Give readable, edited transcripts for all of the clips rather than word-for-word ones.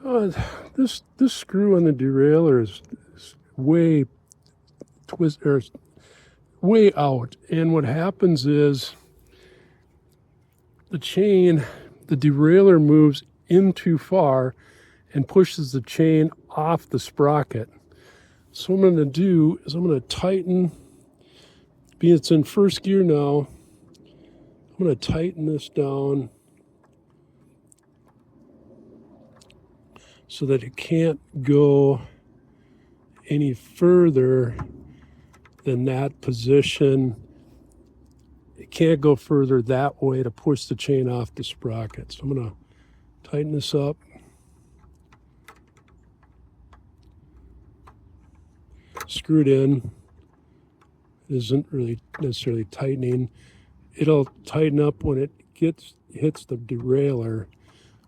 This screw on the derailleur is way way out, and what happens is the derailleur moves in too far and pushes the chain off the sprocket. So what I'm going to do is I'm going to tighten, being it's in first gear now, I'm going to tighten this down so that it can't go any further than that position. It can't go further that way to push the chain off the sprocket. So I'm going to tighten this up. Screw it in. It isn't really necessarily tightening. It'll tighten up when it hits the derailleur,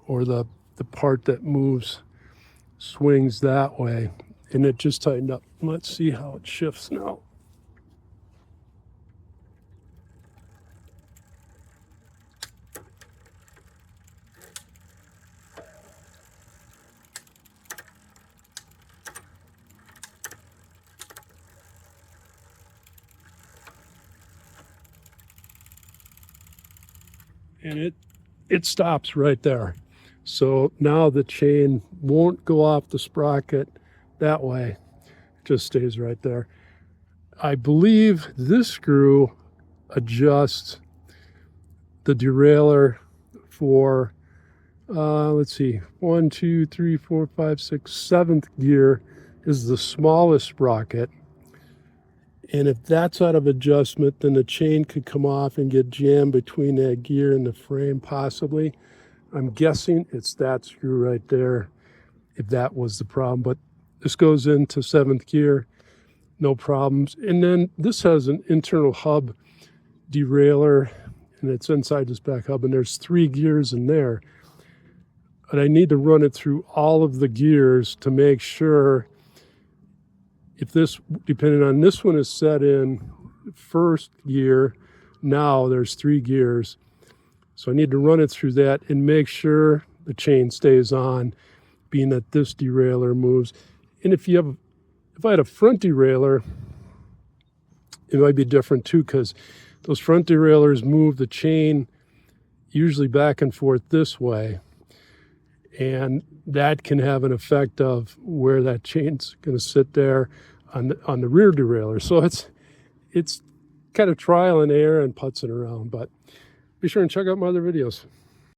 or the part that swings that way, and it just tightened up. Let's see how it shifts now. And it stops right there. So now the chain won't go off the sprocket that way. It just stays right there. I believe this screw adjusts the derailleur for, let's see, 1, 2, 3, 4, 5, 6, 7th gear is the smallest sprocket. And if that's out of adjustment, then the chain could come off and get jammed between that gear and the frame, possibly. I'm guessing it's that screw right there, if that was the problem. But this goes into 7th gear, no problems. And then this has an internal hub derailleur, and it's inside this back hub, and there's 3 gears in there. But I need to run it through all of the gears to make sure if this, depending on this one, is set in 1st gear, now there's 3 gears. So I need to run it through that and make sure the chain stays on, being that this derailleur moves. And if I had a front derailleur, it might be different too, because those front derailleurs move the chain usually back and forth this way. And that can have an effect of where that chain's going to sit there on the rear derailleur. So it's kind of trial and error and putzing around. But be sure and check out my other videos.